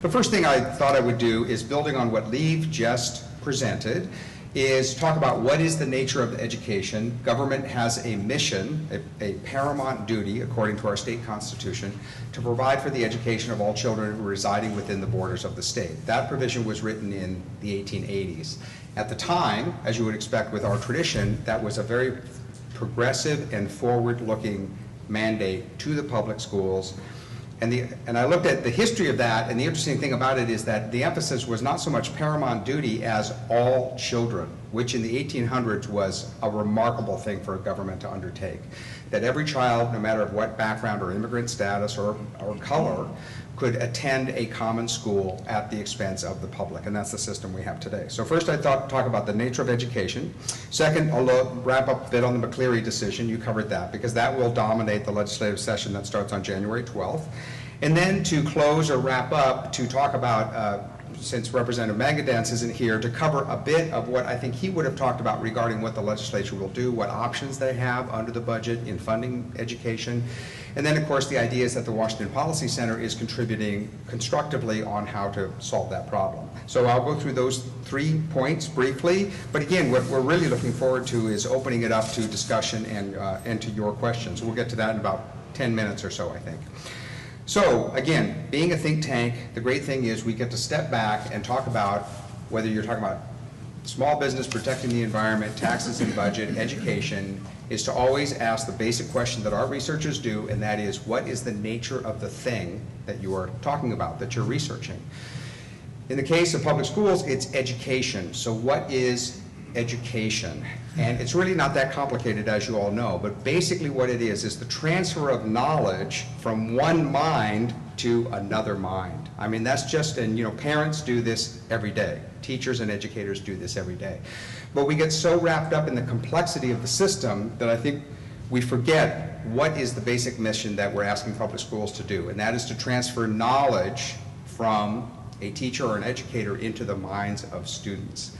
The first thing I thought I would do is, building on what Lieve just presented, is talk about what is the nature of education. Government has a mission, a paramount duty, according to our state constitution, to provide for the education of all children residing within the borders of the state. That provision was written in the 1880s. At the time, as you would expect with our tradition, that was a very progressive and forward-looking mandate to the public schools. And I looked at the history of that, and the interesting thing about it is that the emphasis was not so much paramount duty as all children, which in the 1800s was a remarkable thing for a government to undertake. That every child, no matter what background or immigrant status or color, could attend a common school at the expense of the public, and that's the system we have today. So first I thought talk about the nature of education. Second, I'll wrap up a bit on the McCleary decision. You covered that, because that will dominate the legislative session that starts on January 12th. And then to close or wrap up, to talk about, since Representative Magadance isn't here, to cover a bit of what I think he would have talked about regarding what the legislature will do, what options they have under the budget in funding education. And then, of course, the idea is that the Washington Policy Center is contributing constructively on how to solve that problem. So I'll go through those 3 points briefly. But again, what we're really looking forward to is opening it up to discussion and to your questions. We'll get to that in about 10 minutes or so, I think. So again, being a think tank, the great thing is we get to step back and talk about, whether you're talking about small business, protecting the environment, taxes and budget, education, is to always ask the basic question that our researchers do, and that is, what is the nature of the thing that you are talking about, that you're researching? In the case of public schools, it's education. So what is education? And it's really not that complicated, as you all know, but basically what it is the transfer of knowledge from one mind to another mind. I mean, that's just, and you know, parents do this every day. Teachers and educators do this every day. But we get so wrapped up in the complexity of the system that I think we forget what is the basic mission that we're asking public schools to do, and that is to transfer knowledge from a teacher or an educator into the minds of students.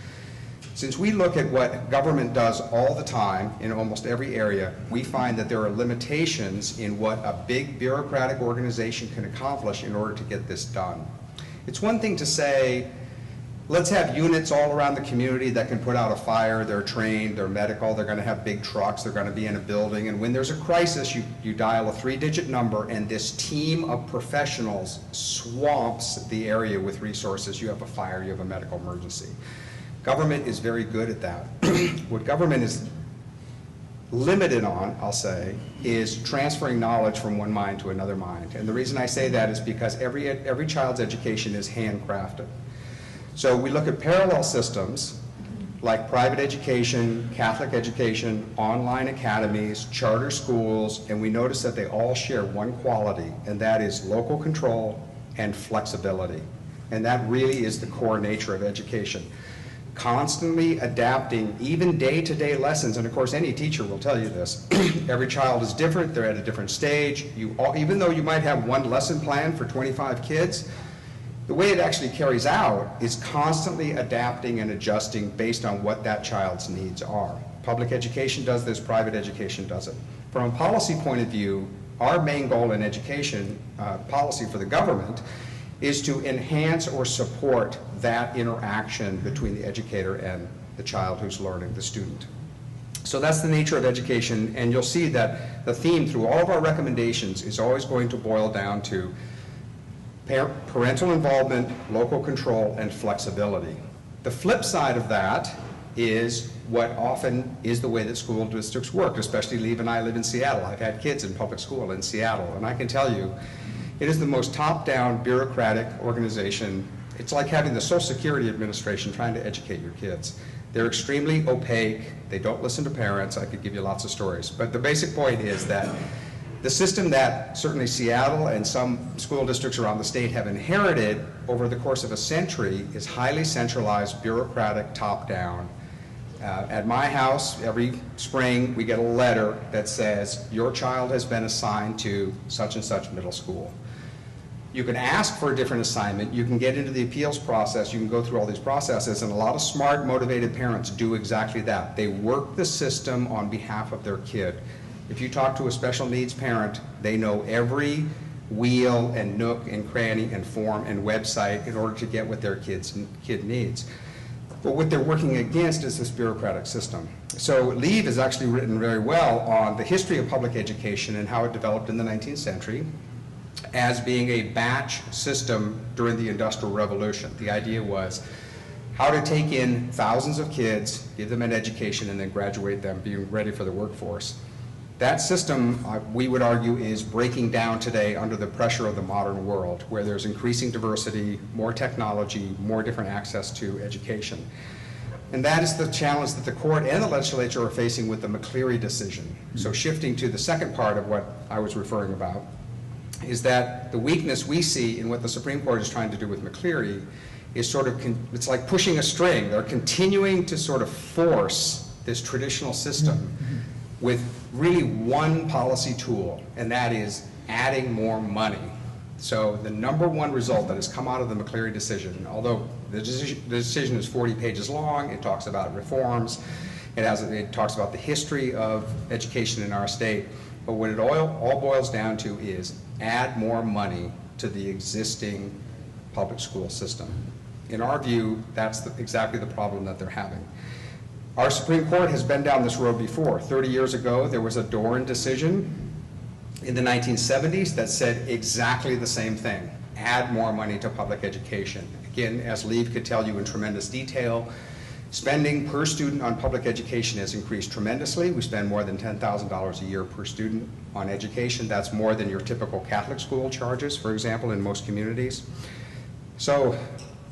Since we look at what government does all the time in almost every area, we find that there are limitations in what a big bureaucratic organization can accomplish in order to get this done. It's one thing to say, let's have units all around the community that can put out a fire. They're trained, they're medical, they're going to have big trucks, they're going to be in a building, and when there's a crisis, you dial a 3-digit number, and this team of professionals swamps the area with resources. You have a fire, you have a medical emergency. Government is very good at that. What government is limited on, I'll say, is transferring knowledge from one mind to another mind. And the reason I say that is because every child's education is handcrafted. So we look at parallel systems like private education, Catholic education, online academies, charter schools, and we notice that they all share one quality, and that is local control and flexibility. And that really is the core nature of education. Constantly adapting even day-to-day lessons, and of course any teacher will tell you this. Every child is different, they're at a different stage. Even though you might have one lesson plan for 25 kids, the way it actually carries out is constantly adapting and adjusting based on what that child's needs are. Public education does this, private education does it. From a policy point of view, our main goal in education policy for the government is to enhance or support that interaction between the educator and the child who's learning, the student. So that's the nature of education, and you'll see that the theme through all of our recommendations is always going to boil down to parental involvement, local control, and flexibility. The flip side of that is what often is the way that school districts work, especially Lieve and I live in Seattle. I've had kids in public school in Seattle, and I can tell you, it is the most top-down bureaucratic organization. It's like having the Social Security Administration trying to educate your kids. They're extremely opaque. They don't listen to parents. I could give you lots of stories. But the basic point is that The system that certainly Seattle and some school districts around the state have inherited over the course of a century is highly centralized, bureaucratic, top-down. At my house, every spring, we get a letter that says, your child has been assigned to such and such middle school. You can ask for a different assignment, you can get into the appeals process, you can go through all these processes, and a lot of smart, motivated parents do exactly that. They work the system on behalf of their kid. If you talk to a special needs parent, they know every wheel and nook and cranny and form and website in order to get what their kid needs. But what they're working against is this bureaucratic system. So Leave is actually written very well on the history of public education and how it developed in the 19th century as being a batch system during the Industrial Revolution. The idea was how to take in thousands of kids, give them an education, and then graduate them, being ready for the workforce. That system, we would argue, is breaking down today under the pressure of the modern world, where there's increasing diversity, more technology, more different access to education. And that is the challenge that the court and the legislature are facing with the McCleary decision. So shifting to the second part of what I was referring about, is that the weakness we see in what the Supreme Court is trying to do with McCleary is sort of, it's like pushing a string. They're continuing to sort of force this traditional system with really one policy tool, and that is adding more money. So the number one result that has come out of the McCleary decision, although the decision is 40 pages long, it talks about reforms, it talks about the history of education in our state, but what it all boils down to is add more money to the existing public school system. In our view, that's exactly the problem that they're having. Our Supreme Court has been down this road before. 30 years ago, there was a Doran decision in the 1970s that said exactly the same thing: add more money to public education. Again, as Leave could tell you in tremendous detail, spending per student on public education has increased tremendously. We spend more than $10,000 a year per student on education. That's more than your typical Catholic school charges, for example, in most communities. So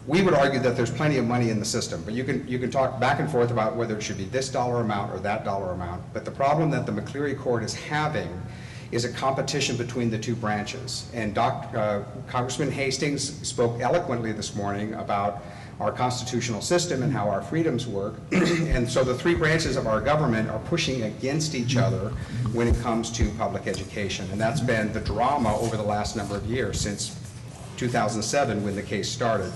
we would argue that there's plenty of money in the system, but you can talk back and forth about whether it should be this dollar amount or that dollar amount. But the problem that the McCleary Court is having is a competition between the two branches. And Congressman Hastings spoke eloquently this morning about our constitutional system and how our freedoms work. And so the three branches of our government are pushing against each other when it comes to public education. And that's been the drama over the last number of years, since 2007 when the case started.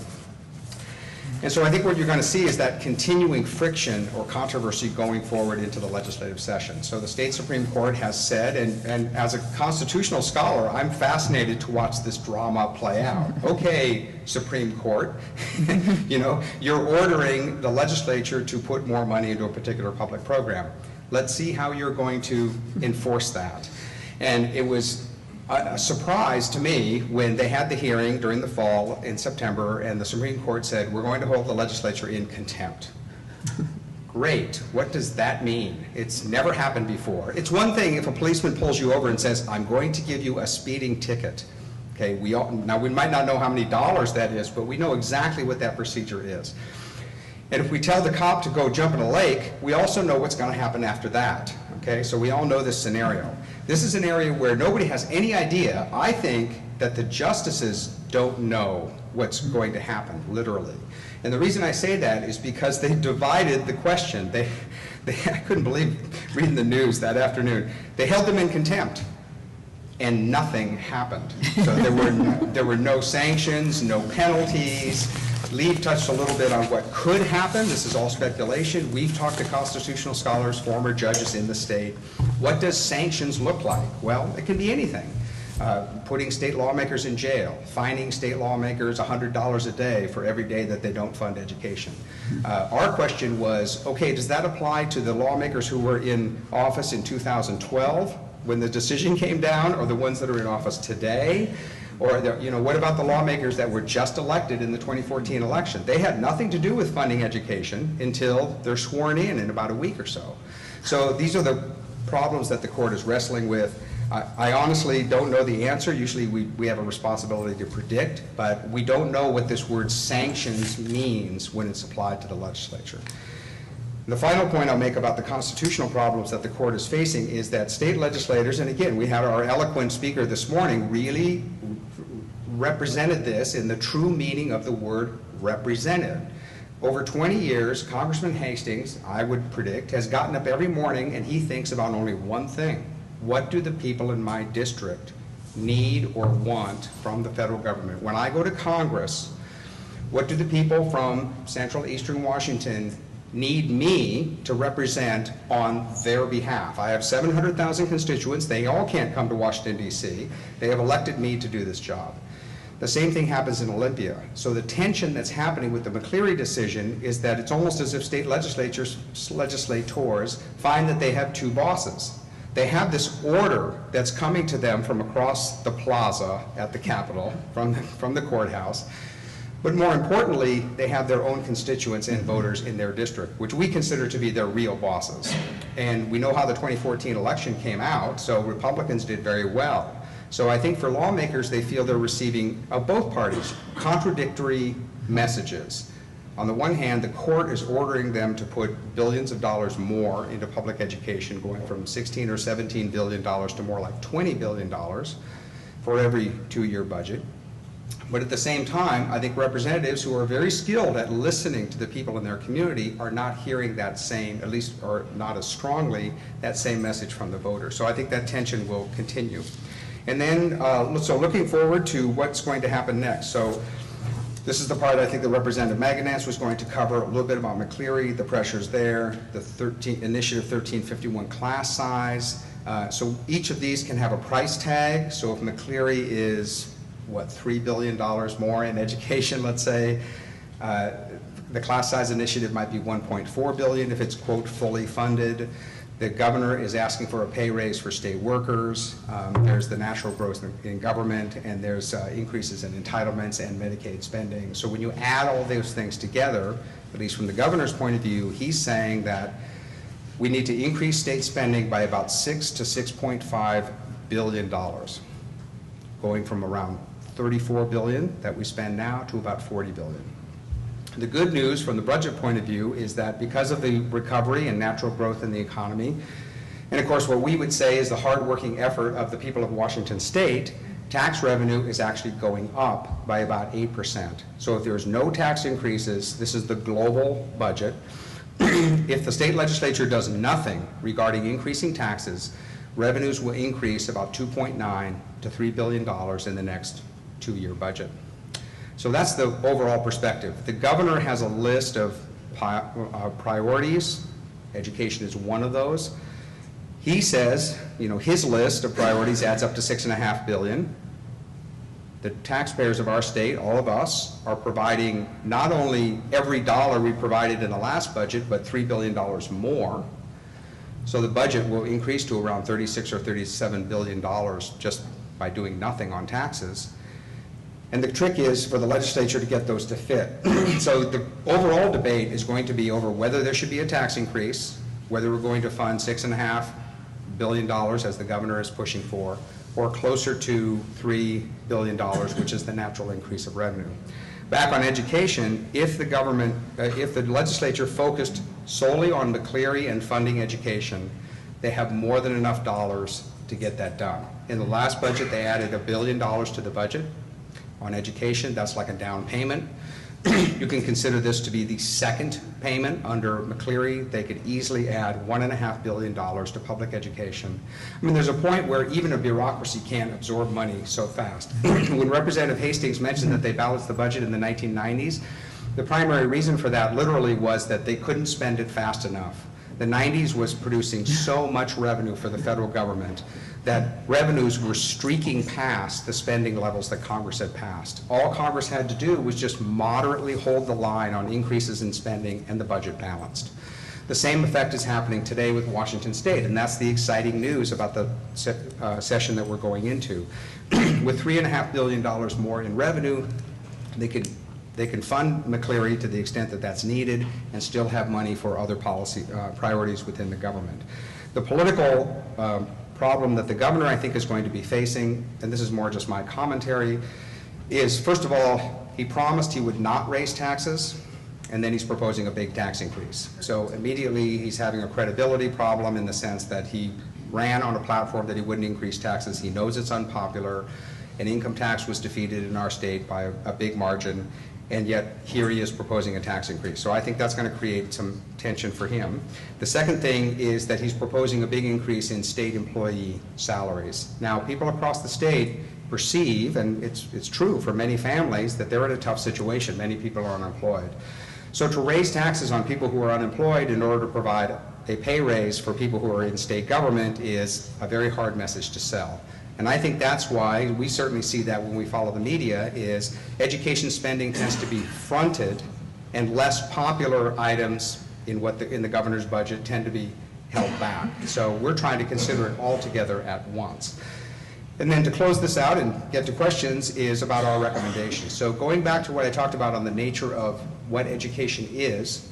And so I think what you're going to see is that continuing friction or controversy going forward into the legislative session. So the state Supreme Court has said, and as a constitutional scholar, I'm fascinated to watch this drama play out. Okay, Supreme Court, you know, you're ordering the legislature to put more money into a particular public program. Let's see how you're going to enforce that. And it was a surprise to me when they had the hearing during the fall in September and the Supreme Court said, we're going to hold the legislature in contempt. Great. What does that mean? It's never happened before. It's one thing if a policeman pulls you over and says, I'm going to give you a speeding ticket. Okay, now we might not know how many dollars that is, but we know exactly what that procedure is. And if we tell the cop to go jump in a lake, we also know what's going to happen after that. Okay, so we all know this scenario. This is an area where nobody has any idea. I think that the justices don't know what's going to happen, literally. And the reason I say that is because they divided the question. I couldn't believe reading the news that afternoon. They held them in contempt, and nothing happened. So there were no sanctions, no penalties. Leave touched a little bit on what could happen. This is all speculation. We've talked to constitutional scholars, former judges in the state. What does sanctions look like? Well, it can be anything. Putting state lawmakers in jail, fining state lawmakers $100 a day for every day that they don't fund education. Our question was, okay, does that apply to the lawmakers who were in office in 2012 when the decision came down, or the ones that are in office today? Or, what about the lawmakers that were just elected in the 2014 election? They had nothing to do with funding education until they're sworn in about a week or so. So these are the problems that the court is wrestling with. I honestly don't know the answer. Usually we have a responsibility to predict, but we don't know what this word sanctions means when it's applied to the legislature. The final point I'll make about the constitutional problems that the court is facing is that state legislators, and again, we had our eloquent speaker this morning, really represented this in the true meaning of the word represented. Over 20 years, Congressman Hastings, I would predict, has gotten up every morning and he thinks about only one thing. What do the people in my district need or want from the federal government? When I go to Congress, what do the people from Central Eastern Washington need me to represent on their behalf? I have 700,000 constituents. They all can't come to Washington, D.C. They have elected me to do this job. The same thing happens in Olympia. So the tension that's happening with the McCleary decision is that it's almost as if state legislators find that they have two bosses. They have this order that's coming to them from across the plaza at the Capitol, from the courthouse. But more importantly, they have their own constituents and voters in their district, which we consider to be their real bosses. And we know how the 2014 election came out, so Republicans did very well. So I think for lawmakers, they feel they're receiving, of both parties, contradictory messages. On the one hand, the court is ordering them to put billions of dollars more into public education, going from $16 or $17 billion to more like $20 billion for every two-year budget. But at the same time, I think representatives who are very skilled at listening to the people in their community are not hearing that same, at least, or not as strongly, that same message from the voters. So I think that tension will continue. And then, so looking forward to what's going to happen next. So this is the part I think that Representative Maganance was going to cover, a little bit about McCleary, the pressures there, the Initiative 1351 class size. So each of these can have a price tag. So if McCleary is, what, $3 billion more in education, let's say, the class size initiative might be $1.4 billion if it's, quote, fully funded. The governor is asking for a pay raise for state workers. There's the natural growth in government, and there's increases in entitlements and Medicaid spending. So when you add all those things together, at least from the governor's point of view, he's saying that we need to increase state spending by about $6 to $6.5 billion, going from around $34 billion that we spend now to about $40 billion. The good news from the budget point of view is that because of the recovery and natural growth in the economy, and of course what we would say is the hardworking effort of the people of Washington State, tax revenue is actually going up by about 8%. So if there's no tax increases, this is the global budget. If the state legislature does nothing regarding increasing taxes, revenues will increase about $2.9 to $3 billion in the next two-year budget. So that's the overall perspective. The governor has a list of priorities. Education is one of those. He says, you know, his list of priorities adds up to $6.5 billion. The taxpayers of our state, all of us, are providing not only every dollar we provided in the last budget, but $3 billion more. So the budget will increase to around $36 or $37 billion just by doing nothing on taxes. And the trick is for the legislature to get those to fit. So the overall debate is going to be over whether there should be a tax increase, whether we're going to fund $6.5 billion as the governor is pushing for, or closer to $3 billion, which is the natural increase of revenue. Back on education, if the government, if the legislature focused solely on McCleary and funding education, they have more than enough dollars to get that done. In the last budget, they added $1 billion to the budget. On education, that's like a down payment. You can consider this to be the second payment under McCleary. They could easily add $1.5 billion to public education. I mean, there's a point where even a bureaucracy can't absorb money so fast. When Representative Hastings mentioned that they balanced the budget in the 1990s, the primary reason for that literally was that they couldn't spend it fast enough. The 90s was producing so much revenue for the federal government that revenues were streaking past the spending levels that Congress had passed. All Congress had to do was just moderately hold the line on increases in spending, and the budget balanced. The same effect is happening today with Washington State, and that's the exciting news about the session that we're going into. With $3.5 billion more in revenue, they can fund McCleary to the extent that that's needed and still have money for other policy priorities within the government. The political problem that the governor, I think, is going to be facing, and this is more just my commentary, is, first of all, he promised he would not raise taxes, and then he's proposing a big tax increase. So immediately he's having a credibility problem in the sense that he ran on a platform that he wouldn't increase taxes. He knows it's unpopular. An income tax was defeated in our state by a big margin, and yet here he is proposing a tax increase. So I think that's going to create some tension for him. The second thing is that he's proposing a big increase in state employee salaries. Now, people across the state perceive, and it's true for many families, that they're in a tough situation. Many people are unemployed. So to raise taxes on people who are unemployed in order to provide a pay raise for people who are in state government is a very hard message to sell. And I think that's why we certainly see that when we follow the media, is education spending tends to be fronted, and less popular items in the governor's budget tend to be held back. So we're trying to consider it all together at once. And then to close this out and get to questions is about our recommendations. So going back to what I talked about on the nature of what education is,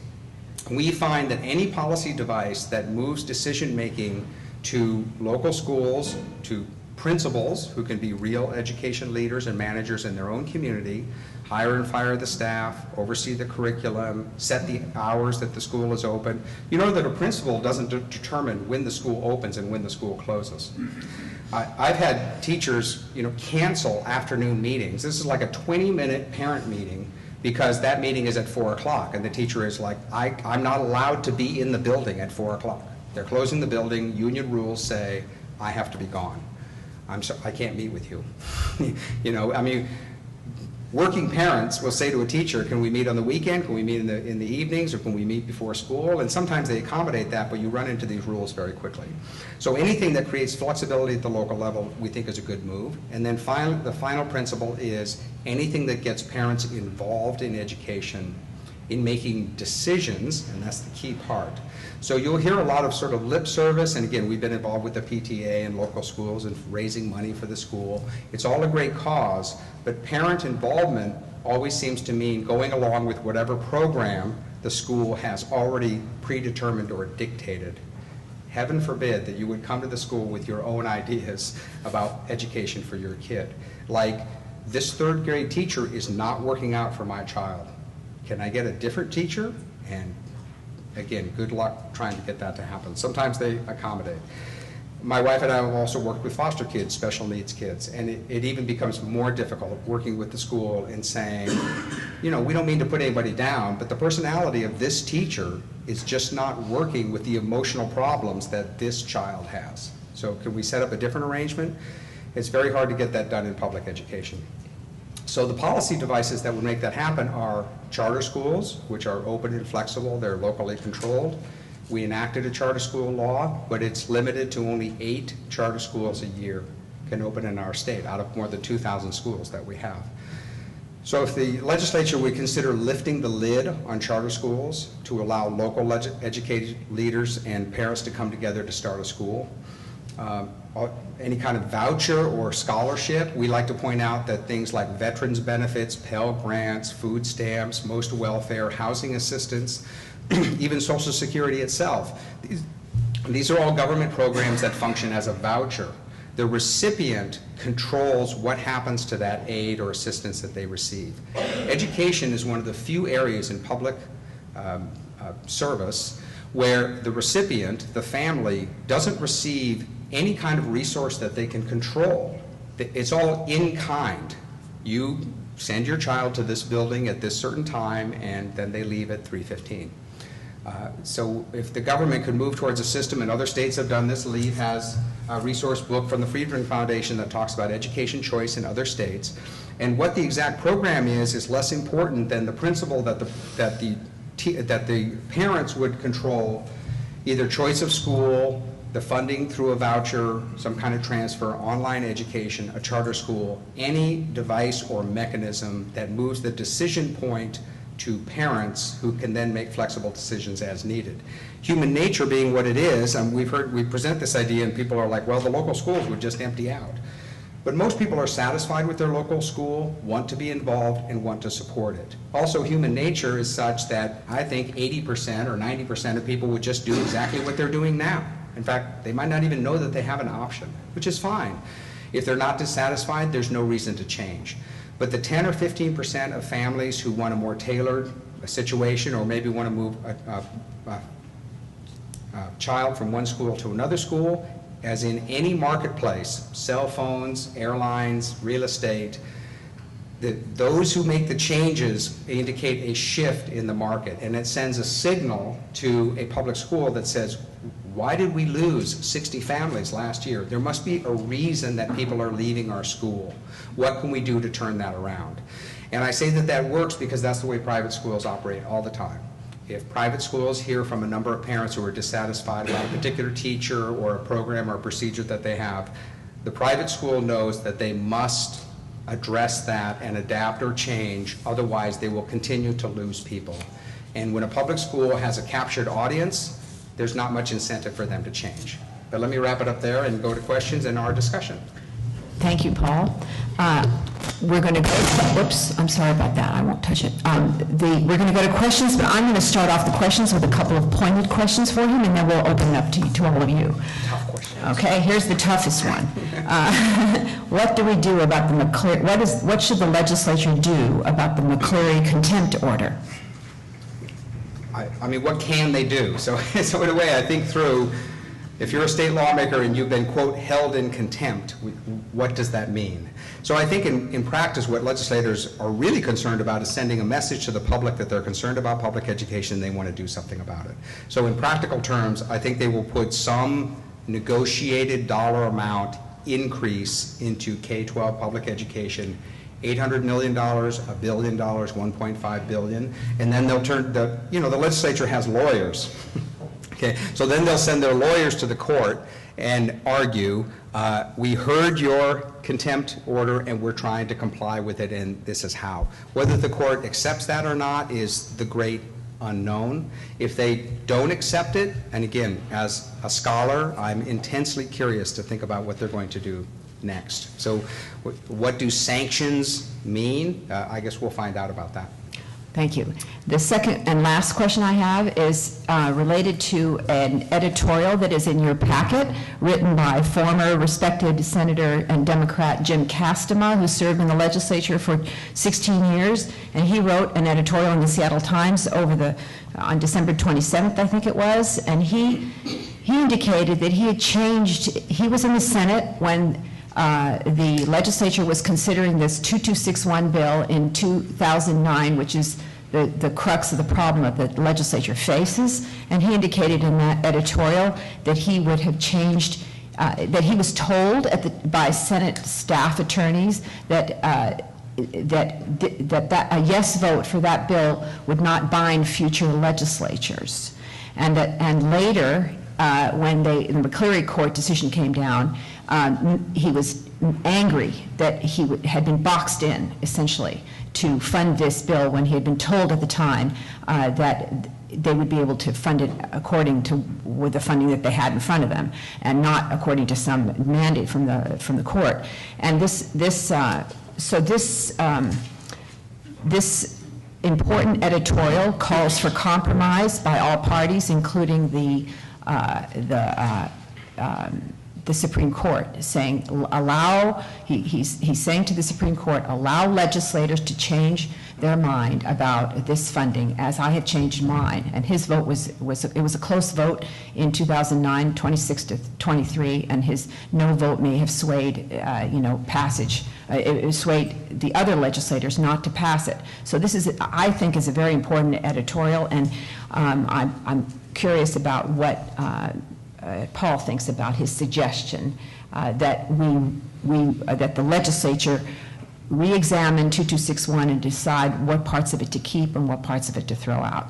we find that any policy device that moves decision-making to local schools, to principals who can be real education leaders and managers in their own community, hire and fire the staff, oversee the curriculum, set the hours that the school is open. You know that a principal doesn't determine when the school opens and when the school closes. I've had teachers, cancel afternoon meetings. This is like a 20-minute parent meeting because that meeting is at 4 o'clock, and the teacher is like, I'm not allowed to be in the building at 4 o'clock. They're closing the building. Union rules say I have to be gone. I can't meet with you. Working parents will say to a teacher, can we meet on the weekend? Can we meet in the evenings? Or can we meet before school? And sometimes they accommodate that, but you run into these rules very quickly. So anything that creates flexibility at the local level we think is a good move. And then the final principle is anything that gets parents involved in education, in making decisions, and that's the key part. So you'll hear a lot of sort of lip service, and again, we've been involved with the PTA and local schools and raising money for the school. It's all a great cause, but parent involvement always seems to mean going along with whatever program the school has already predetermined or dictated. Heaven forbid that you would come to the school with your own ideas about education for your kid. Like, this third grade teacher is not working out for my child. Can I get a different teacher? And again, good luck trying to get that to happen. Sometimes they accommodate. My wife and I have also worked with foster kids, special needs kids, and it even becomes more difficult working with the school and saying, we don't mean to put anybody down, but the personality of this teacher is just not working with the emotional problems that this child has. So can we set up a different arrangement? It's very hard to get that done in public education. So the policy devices that would make that happen are charter schools, which are open and flexible. They're locally controlled. We enacted a charter school law, but it's limited to only 8 charter schools a year can open in our state out of more than 2,000 schools that we have. So if the legislature would consider lifting the lid on charter schools to allow local educated leaders and parents to come together to start a school, any kind of voucher or scholarship, we like to point out that things like veterans benefits, Pell Grants, food stamps, most welfare, housing assistance, even Social Security itself, these are all government programs that function as a voucher. The recipient controls what happens to that aid or assistance that they receive. Education is one of the few areas in public service where the recipient, the family, doesn't receive any kind of resource that they can control. It's all in kind. You send your child to this building at this certain time, and then they leave at 3:15. So if the government could move towards a system, and other states have done this, Leave has a resource book from the Friedman Foundation that talks about education choice in other states. And what the exact program is less important than the principle that the parents would control either choice of school, the funding through a voucher, some kind of transfer, online education, a charter school, any device or mechanism that moves the decision point to parents who can then make flexible decisions as needed. Human nature being what it is, and we present this idea and people are like, well, the local schools would just empty out. But most people are satisfied with their local school, want to be involved, and want to support it. Also, human nature is such that I think 80% or 90% of people would just do exactly what they're doing now. In fact, they might not even know that they have an option, which is fine. If they're not dissatisfied, there's no reason to change. But the 10 or 15% of families who want a more tailored situation, or maybe want to move a child from one school to another school, as in any marketplace, cell phones, airlines, real estate, those who make the changes indicate a shift in the market, and it sends a signal to a public school that says, why did we lose 60 families last year? There must be a reason that people are leaving our school. What can we do to turn that around? And I say that that works because that's the way private schools operate all the time. If private schools hear from a number of parents who are dissatisfied about a particular teacher or a program or a procedure that they have, the private school knows that they must address that and adapt or change, otherwise they will continue to lose people. And when a public school has a captured audience, there's not much incentive for them to change. But let me wrap it up there and go to questions and our discussion. Thank you, Paul. We're going to go, whoops, I'm sorry about that, I won't touch it. We're going to go to questions, but I'm going to start off the questions with a couple of pointed questions for him, and then we'll open it up to all of you. Tough questions. Okay, here's the toughest one. What do we do about the McCleary, what should the legislature do about the McCleary contempt order? I mean, what can they do? So in a way, I think through, if you're a state lawmaker and you've been, quote, held in contempt, what does that mean? So I think in practice, what legislators are really concerned about is sending a message to the public that they're concerned about public education and they want to do something about it. So in practical terms, I think they will put some negotiated dollar amount increase into K-12 public education, $800 million, $1 billion, $1.5 billion, and then they'll turn, the legislature has lawyers. Okay, so then they'll send their lawyers to the court and argue, we heard your contempt order and we're trying to comply with it, and this is how. Whether the court accepts that or not is the great unknown. If they don't accept it, and again, as a scholar, I'm intensely curious to think about what they're going to do next. So what do sanctions mean? I guess we'll find out about that. Thank you. The second and last question I have is related to an editorial that is in your packet, written by former respected Senator and Democrat Jim Castema, who served in the legislature for 16 years, and he wrote an editorial in the Seattle Times on December 27th, I think it was, and he indicated that he had changed. He was in the Senate when the legislature was considering this 2261 bill in 2009, which is the crux of the problem that the legislature faces, and he indicated in that editorial that he would have changed, that he was told by Senate staff attorneys that a yes vote for that bill would not bind future legislatures, and later when the McCleary court decision came down, he was angry that he had been boxed in, essentially, to fund this bill when he had been told at the time that they would be able to fund it according to with the funding that they had in front of them, and not according to some mandate from the court. And this important editorial calls for compromise by all parties, including the Supreme Court, saying he's saying to the Supreme Court, allow legislators to change their mind about this funding, as I have changed mine. And his vote was a close vote in 2009, 26-23, and his no vote may have swayed passage. It swayed the other legislators not to pass it. So this is, I think, is a very important editorial, and I'm curious about what Paul thinks about his suggestion that that the legislature re-examine 2261 and decide what parts of it to keep and what parts of it to throw out.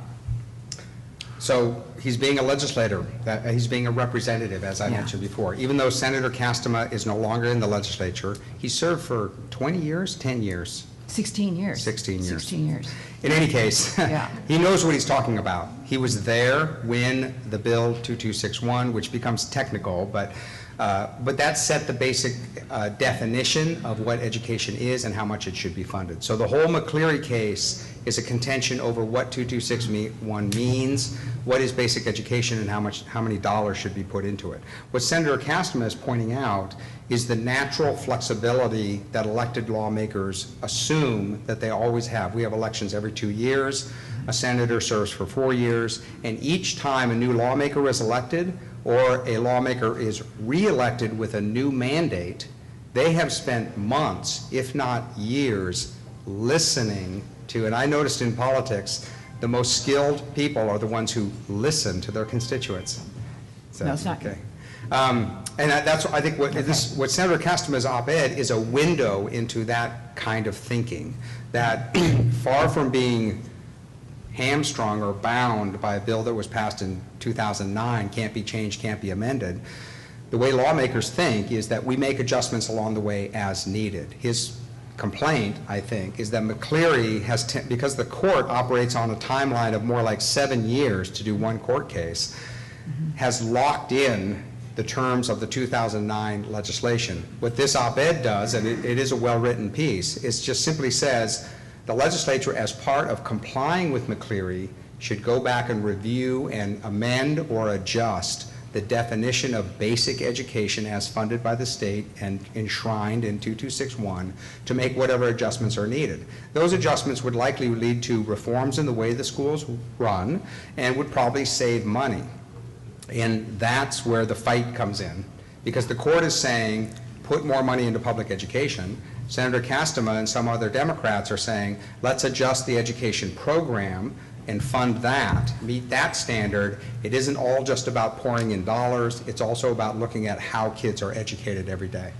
So he's being a legislator, he's being a representative, as I mentioned before. Even though Senator Castema is no longer in the legislature, he served for 20 years, 10 years? 16 years. 16 years. 16 years. In any case, he knows what he's talking about. He was there when the bill 2261, which becomes technical, but But that set the basic definition of what education is and how much it should be funded. So the whole McCleary case is a contention over what 2261 means, what is basic education, and how many dollars should be put into it. What Senator Castema is pointing out is the natural flexibility that elected lawmakers assume that they always have. We have elections every 2 years. A senator serves for 4 years, and each time a new lawmaker is elected or a lawmaker is re-elected with a new mandate, they have spent months, if not years, listening to, and I noticed in politics, the most skilled people are the ones who listen to their constituents. So, no, it's not. Okay. And that's, I think, what Senator Castema's op-ed is a window into that kind of thinking, that far from being hamstrung or bound by a bill that was passed in 2009, can't be changed, can't be amended, the way lawmakers think is that we make adjustments along the way as needed. His complaint, I think, is that McCleary has, because the court operates on a timeline of more like 7 years to do one court case, has locked in the terms of the 2009 legislation. What this op-ed does, and it is a well-written piece, is just simply says the legislature, as part of complying with McCleary, should go back and review and amend or adjust the definition of basic education as funded by the state and enshrined in 2261 to make whatever adjustments are needed. Those adjustments would likely lead to reforms in the way the schools run and would probably save money. And that's where the fight comes in, because the court is saying put more money into public education. Senator Castema and some other Democrats are saying let's adjust the education program and fund that, meet that standard. It isn't all just about pouring in dollars, it's also about looking at how kids are educated every day.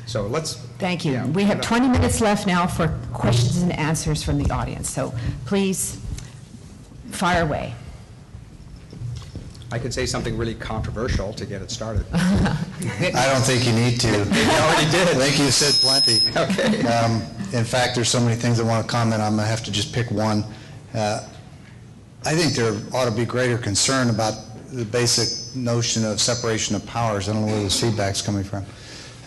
So let's... Thank you. Yeah, we have 20 minutes left now for questions and answers from the audience, so please fire away. I could say something really controversial to get it started. I don't think you need to. You already did. I think you said plenty. Okay. In fact, there's so many things I want to comment on. I'm going to have to just pick one. I think there ought to be greater concern about the basic notion of separation of powers. I don't know where this feedback's coming from.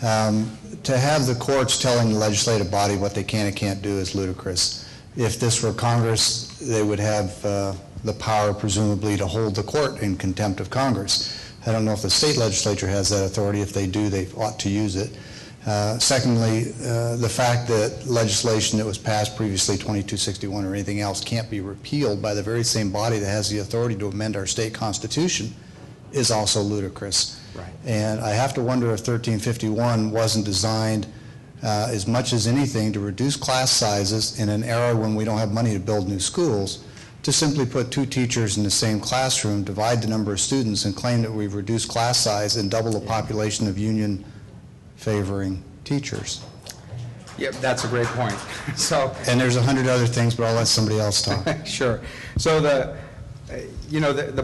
To have the courts telling the legislative body what they can and can't do is ludicrous. If this were Congress, they would have the power, presumably, to hold the court in contempt of Congress. I don't know if the state legislature has that authority. If they do, they ought to use it. Secondly, the fact that legislation that was passed previously, 2261 or anything else, can't be repealed by the very same body that has the authority to amend our state constitution is also ludicrous. Right. And I have to wonder if 1351 wasn't designed as much as anything to reduce class sizes in an era when we don't have money to build new schools, to simply put 2 teachers in the same classroom, divide the number of students, and claim that we've reduced class size and double the population of union favoring teachers. Yep, that's a great point. So, And there's 100 other things, but I'll let somebody else talk. sure. So the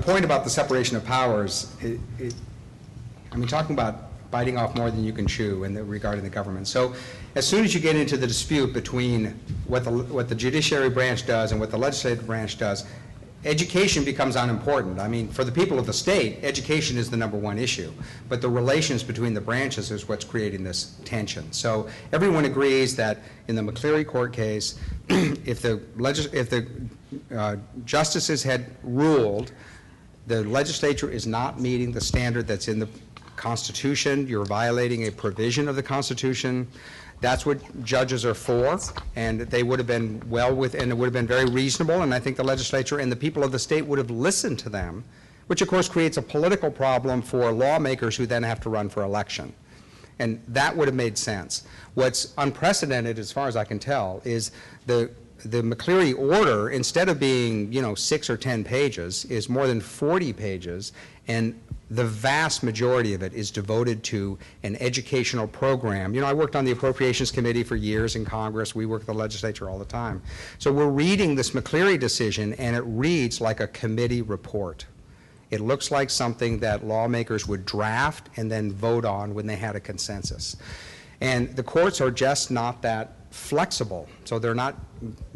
point about the separation of powers, I mean, talking about biting off more than you can chew regarding the government. So as soon as you get into the dispute between what the judiciary branch does and what the legislative branch does, education becomes unimportant. I mean, for the people of the state, education is the #1 issue, but the relations between the branches is what's creating this tension. So everyone agrees that in the McCleary court case, if the justices had ruled the legislature is not meeting the standard that's in the Constitution, you're violating a provision of the Constitution, that's what judges are for, and they would have been and it would have been very reasonable, and I think the legislature and the people of the state would have listened to them, which of course creates a political problem for lawmakers who then have to run for election. And that would have made sense. What's unprecedented, as far as I can tell, is the McCleary order, instead of being, 6 or 10 pages, is more than 40 pages, and the vast majority of it is devoted to an educational program. I worked on the Appropriations Committee for years in Congress. We work with the legislature all the time. So we're reading this McCleary decision, and it reads like a committee report. It looks like something that lawmakers would draft and then vote on when they had a consensus. And the courts are just not that flexible, so they're not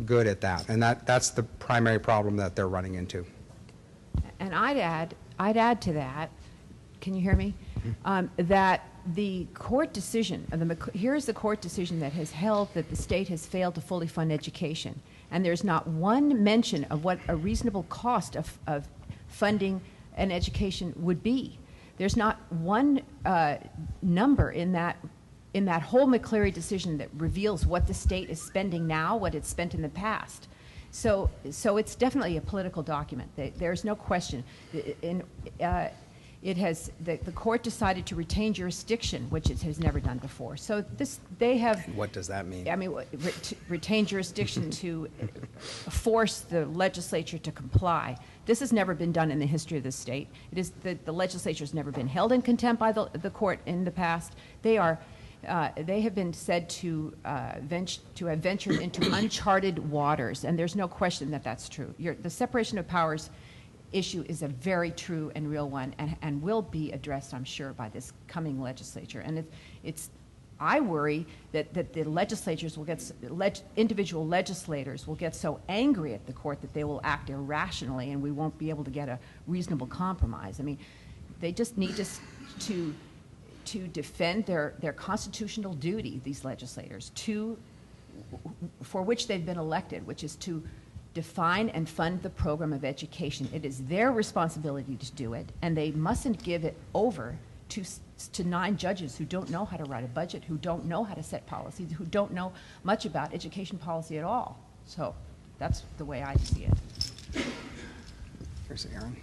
good at that. And that's the primary problem that they're running into. And I'd add to that, can you hear me? That the court decision, here's the court decision that has held that the state has failed to fully fund education. And there's not one mention of what a reasonable cost of funding an education would be. There's not one number in that whole McCleary decision that reveals what the state is spending now, what it's spent in the past. So it's definitely a political document. There's no question. The court decided to retain jurisdiction, which it has never done before. So they have. What does that mean? I mean, retain jurisdiction to force the legislature to comply. This has never been done in the history of the state. It is the legislature has never been held in contempt by the court in the past. They have been said to have ventured into uncharted waters, and there's no question that that's true. The separation of powers issue is a very true and real one, and will be addressed, I'm sure, by this coming legislature. And I worry that the legislatures will individual legislators will get so angry at the court that they will act irrationally, and we won't be able to get a reasonable compromise. I mean, they just need to defend their constitutional duty, these legislators, for which they've been elected, which is to define and fund the program of education. It is their responsibility to do it, and they mustn't give it over to 9 judges who don't know how to write a budget, who don't know how to set policies, who don't know much about education policy at all. So that's the way I see it. Here's Aaron.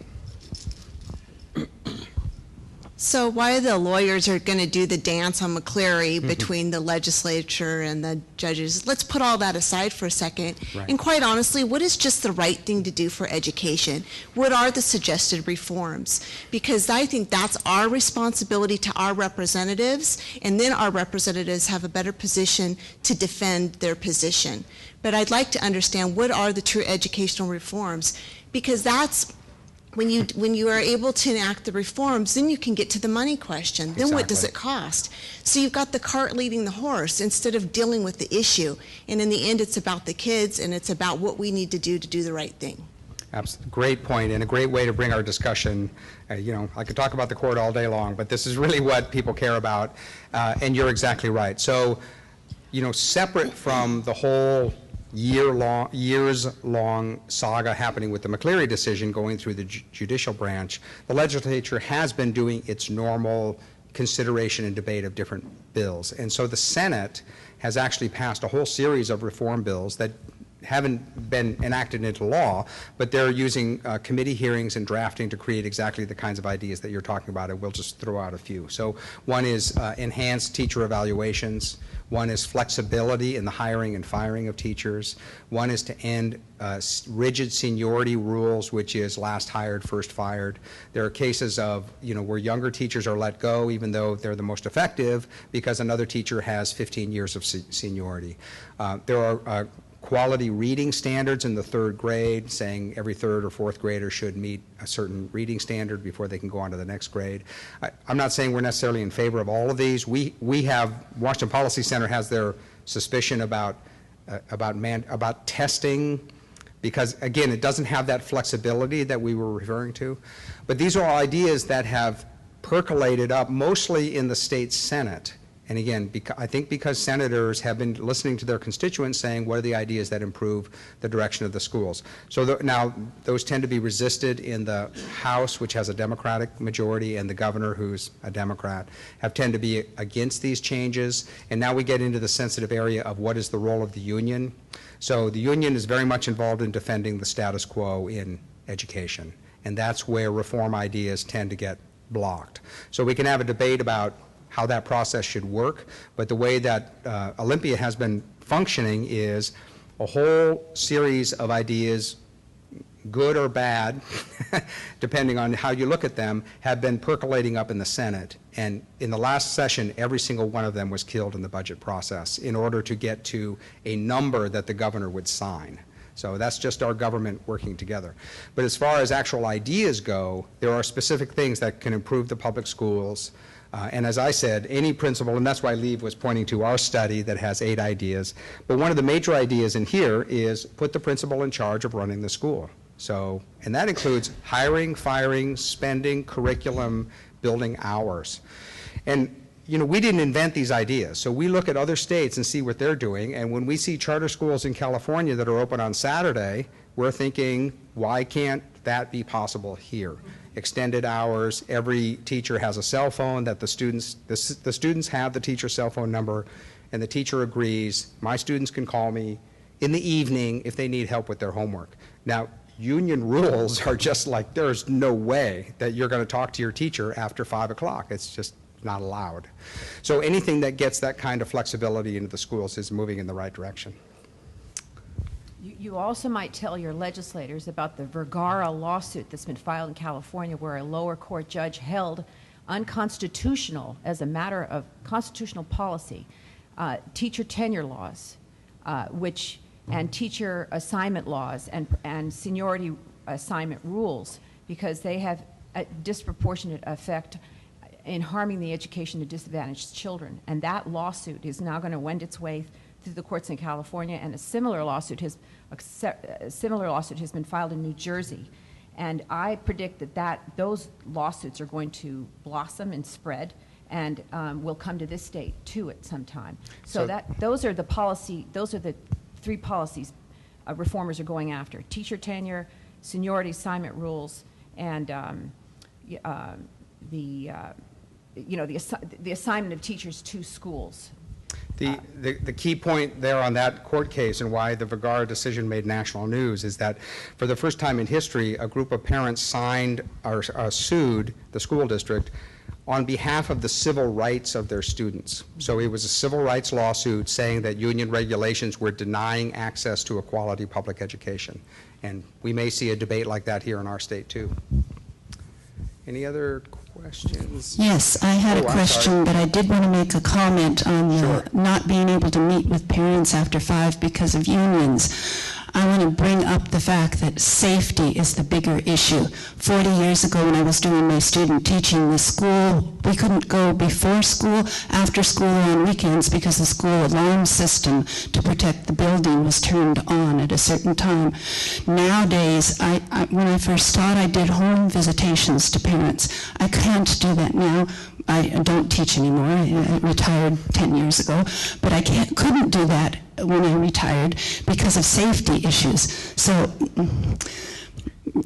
So why the lawyers are going to do the dance on McCleary between the legislature and the judges, let's put all that aside for a second. Right. And quite honestly, what is just the right thing to do for education? What are the suggested reforms? Because I think that's our responsibility to our representatives, and then our representatives have a better position to defend their position. But I'd like to understand, what are the true educational reforms? Because that's when you are able to enact the reforms, then you can get to the money question. Then what does it cost? So you've got the cart leading the horse instead of dealing with the issue. And in the end, it's about the kids, and it's about what we need to do the right thing. Absolutely. Great point, and a great way to bring our discussion. I could talk about the court all day long, but this is really what people care about, and you're exactly right. So, separate from the whole years-long saga happening with the McCleary decision going through the judicial branch, the legislature has been doing its normal consideration and debate of different bills. And so the Senate has actually passed a whole series of reform bills that haven't been enacted into law, but they're using committee hearings and drafting to create exactly the kinds of ideas that you're talking about, and we'll just throw out a few. So one is enhanced teacher evaluations. One is flexibility in the hiring and firing of teachers. One is to end rigid seniority rules, which is last hired, first fired. There are cases of, where younger teachers are let go even though they're the most effective because another teacher has 15 years of seniority. There are quality reading standards in the 3rd grade, saying every 3rd or 4th grader should meet a certain reading standard before they can go on to the next grade. I'm not saying we're necessarily in favor of all of these. We have, Washington Policy Center has their suspicion about testing, because again, it doesn't have that flexibility that we were referring to. But these are all ideas that have percolated up mostly in the state Senate. And again, I think because senators have been listening to their constituents saying, what are the ideas that improve the direction of the schools? So now those tend to be resisted in the House, which has a Democratic majority, and the governor, who's a Democrat, tend to be against these changes. And now we get into the sensitive area of what is the role of the union. So the union is very much involved in defending the status quo in education. And that's where reform ideas tend to get blocked. So we can have a debate about how that process should work, but the way that Olympia has been functioning is a whole series of ideas, good or bad, depending on how you look at them, have been percolating up in the Senate. And in the last session, every single one of them was killed in the budget process in order to get to a number that the governor would sign. So that's just our government working together. But as far as actual ideas go, there are specific things that can improve the public schools. And as I said, any principal, and that's why Leave was pointing to our study that has 8 ideas. But one of the major ideas in here is put the principal in charge of running the school. So, and that includes hiring, firing, spending, curriculum, building hours. And, we didn't invent these ideas. So we look at other states and see what they're doing. And when we see charter schools in California that are open on Saturday, we're thinking, why can't that be possible here? Extended hours, every teacher has a cell phone that the students have the teacher's cell phone number, and the teacher agrees, my students can call me in the evening if they need help with their homework. Now, union rules are just like, there's no way that you're going to talk to your teacher after 5 o'clock. It's just not allowed. So anything that gets that kind of flexibility into the schools is moving in the right direction. You also might tell your legislators about the Vergara lawsuit that's been filed in California, where a lower court judge held unconstitutional, as a matter of constitutional policy, teacher tenure laws, and teacher assignment laws and seniority assignment rules, because they have a disproportionate effect in harming the education of disadvantaged children. And that lawsuit is now going to wend its way through the courts in California, and a similar lawsuit has been filed in New Jersey. And I predict that those lawsuits are going to blossom and spread, and will come to this state too at some time. So those are the three policies reformers are going after: teacher tenure, seniority assignment rules, and the assignment of teachers to schools. The key point there on that court case and why the Vergara decision made national news is that for the first time in history, a group of parents sued the school district on behalf of the civil rights of their students. So it was a civil rights lawsuit saying that union regulations were denying access to a quality public education. And we may see a debate like that here in our state too. Any other questions? Yes, I had a question, but I did want to make a comment on the not being able to meet with parents after 5 because of unions. I want to bring up the fact that safety is the bigger issue. 40 years ago, when I was doing my student teaching, the school, we couldn't go before school, after school, or on weekends because the school alarm system to protect the building was turned on at a certain time. Nowadays, when I first taught, I did home visitations to parents. I can't do that now. I don't teach anymore. I retired 10 years ago, but I couldn't do that when I retired because of safety issues. So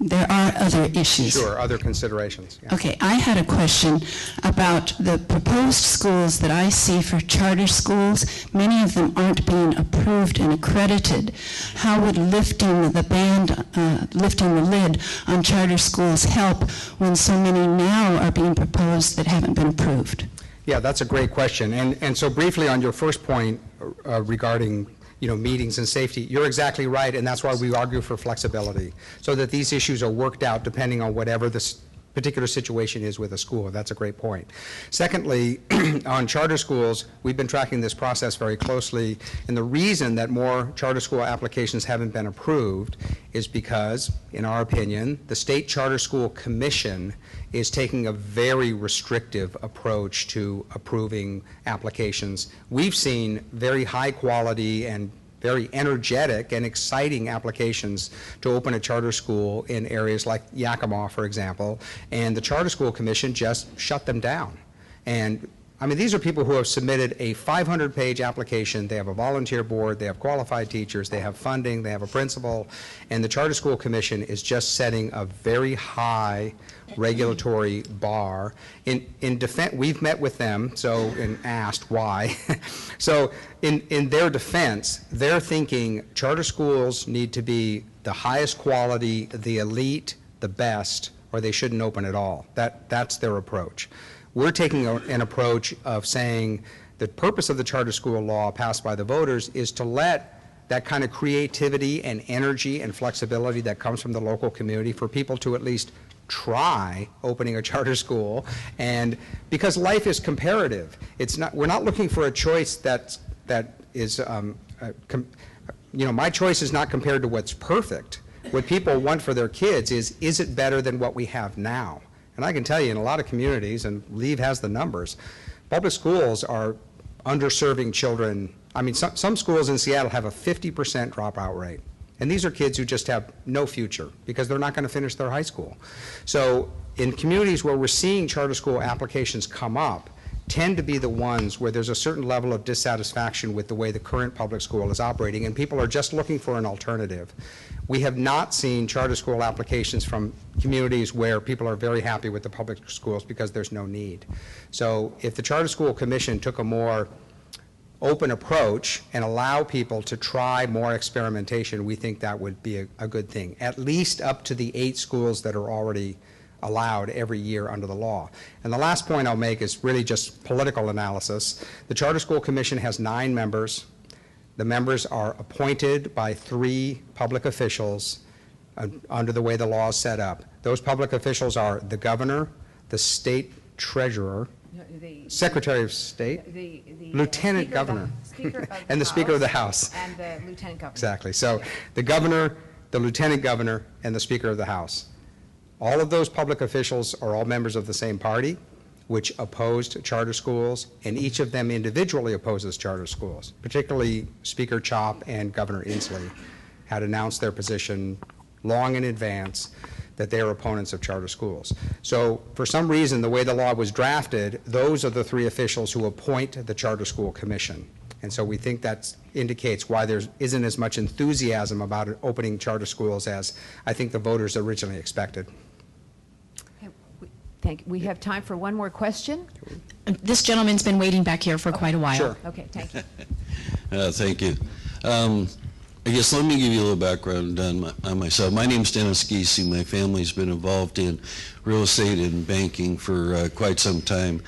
there are other issues. Sure, other considerations. Yeah. Okay, I had a question about the proposed schools that I see for charter schools. Many of them aren't being approved and accredited. How would lifting the lid on charter schools help when so many now are being proposed that haven't been approved? Yeah, that's a great question. And so briefly on your first point regarding meetings and safety, you're exactly right, and that's why we argue for flexibility, so that these issues are worked out depending on whatever this particular situation is with a school. That's a great point. Secondly, on charter schools, we've been tracking this process very closely, and the reason that more charter school applications haven't been approved is because, in our opinion, the State Charter School Commission is taking a very restrictive approach to approving applications. We've seen very high quality and very energetic and exciting applications to open a charter school in areas like Yakima, for example, and the Charter School Commission just shut them down. And I mean, these are people who have submitted a 500-page application. They have a volunteer board, they have qualified teachers, they have funding, they have a principal, and the Charter School Commission is just setting a very high regulatory bar. In defense, we've met with them and asked why. So in their defense, they're thinking charter schools need to be the highest quality, the elite, the best, or they shouldn't open at all. That's their approach. We're taking an approach of saying the purpose of the charter school law passed by the voters is to let that kind of creativity and energy and flexibility that comes from the local community for people to at least try opening a charter school. And because life is comparative, we're not looking for a choice that is, my choice is not compared to what's perfect. What people want for their kids is it better than what we have now? And I can tell you in a lot of communities, and Leave has the numbers, public schools are underserving children. I mean, some schools in Seattle have a 50% dropout rate. And these are kids who just have no future because they're not going to finish their high school. So in communities where we're seeing charter school applications come up, tend to be the ones where there's a certain level of dissatisfaction with the way the current public school is operating, and people are just looking for an alternative. We have not seen charter school applications from communities where people are very happy with the public schools because there's no need. So if the Charter School Commission took a more open approach and allow people to try more experimentation, we think that would be a good thing, at least up to the 8 schools that are already allowed every year under the law. And the last point I'll make is really just political analysis. The Charter School Commission has 9 members. The members are appointed by 3 public officials under the way the law is set up. Those public officials are the governor, the state treasurer, Secretary of State, the Lieutenant Speaker of the- Governor, Speaker of the and the Speaker of the House. And the Lieutenant Governor. Exactly. So the governor, the lieutenant governor, and the Speaker of the House. All of those public officials are all members of the same party, which opposed charter schools, and each of them individually opposes charter schools. Particularly Speaker Chop and Governor Inslee had announced their position long in advance that they are opponents of charter schools. So for some reason, the way the law was drafted, those are the 3 officials who appoint the Charter School Commission. And so we think that indicates why there isn't as much enthusiasm about opening charter schools as I think the voters originally expected. Okay, thank you. We have time for one more question. This gentleman's been waiting back here for quite a while. Sure. Okay, thank you. Thank you. I guess let me give you a little background on myself. My name's Dennis Giese. My family's been involved in real estate and banking for quite some time.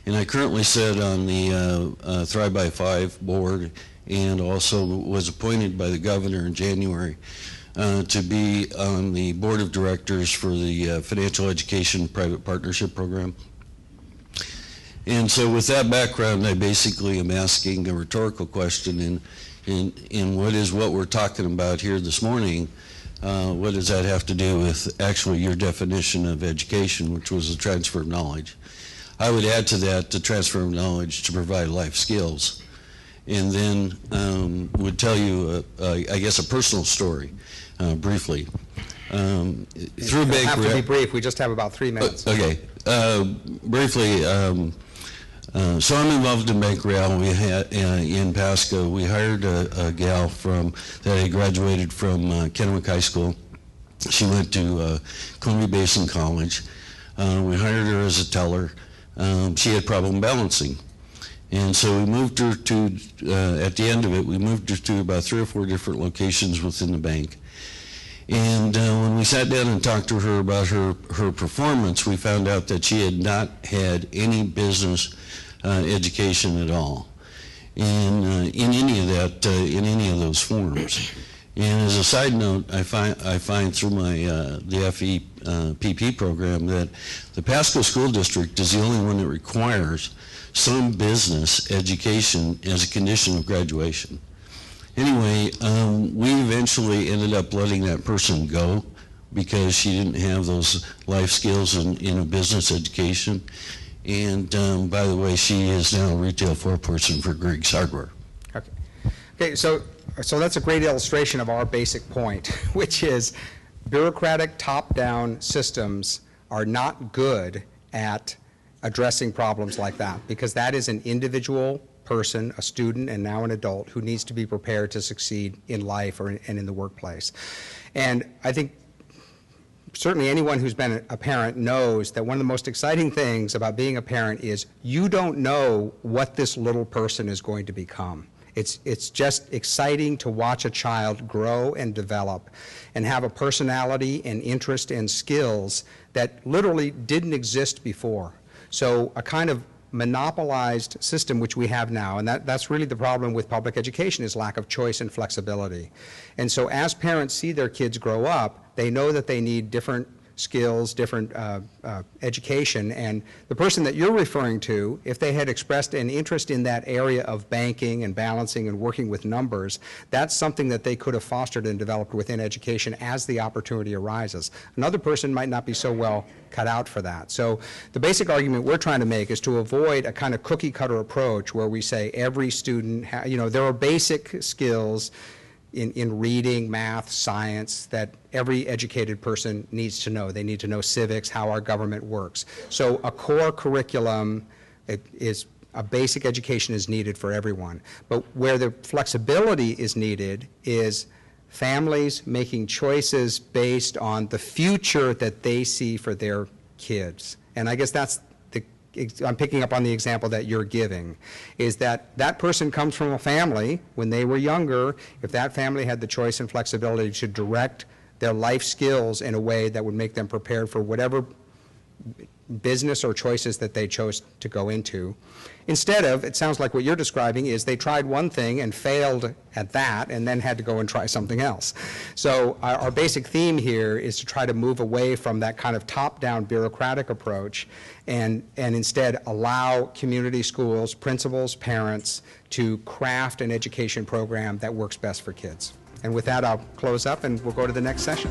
And I currently sit on the Thrive by 5 board, and also was appointed by the governor in January to be on the board of directors for the Financial Education Private Partnership Program. And so with that background, I basically am asking a rhetorical question in what we're talking about here this morning. What does that have to do with actually your definition of education, which was the transfer of knowledge? I would add to that the transfer of knowledge to provide life skills. And then would tell you, I guess, a personal story, briefly. Through It'll have to be Bank brief. We just have about 3 minutes. Okay. Briefly, so I'm involved in Bank Real. We had in Pasco. We hired a gal that had graduated from Kennewick High School. She went to Columbia Basin College. We hired her as a teller. She had problem balancing, and so we moved her to. At the end of it, we moved her to about 3 or 4 different locations within the bank. And when we sat down and talked to her about her performance, we found out that she had not had any business education at all in any of that, in any of those forms. And as a side note, I find through my the FEPP program that the Pasco School District is the only one that requires some business education as a condition of graduation. Anyway, we eventually ended up letting that person go because she didn't have those life skills in a business education. And by the way, she is now a retail foreperson for Griggs Hardware. Okay. Okay, so that's a great illustration of our basic point, which is bureaucratic top-down systems are not good at addressing problems like that, because that is an individual person, a student, and now an adult who needs to be prepared to succeed in life and in the workplace. And I think certainly anyone who's been a parent knows that one of the most exciting things about being a parent is you don't know what this little person is going to become. It's just exciting to watch a child grow and develop and have a personality and interest and skills that literally didn't exist before. So a kind of monopolized system which we have now, and that's really the problem with public education, is lack of choice and flexibility. And so as parents see their kids grow up, they know that they need different skills, different education, and the person that you're referring to, if they had expressed an interest in that area of banking and balancing and working with numbers, that's something that they could have fostered and developed within education as the opportunity arises. Another person might not be so well cut out for that. So the basic argument we're trying to make is to avoid a kind of cookie cutter approach where we say every student, there are basic skills in reading, math, science that every educated person needs to know. They need to know civics, how our government works. So a core curriculum a basic education is needed for everyone. But where the flexibility is needed is families making choices based on the future that they see for their kids. And I guess that's I'm picking up on the example that you're giving, is that that person comes from a family when they were younger. If that family had the choice and flexibility to direct their life skills in a way that would make them prepared for whatever business or choices that they chose to go into. Instead of, it sounds like what you're describing is they tried one thing and failed at that and then had to go and try something else. So our basic theme here is to try to move away from that kind of top-down bureaucratic approach and instead allow community schools, principals, parents to craft an education program that works best for kids. And with that, I'll close up and we'll go to the next session.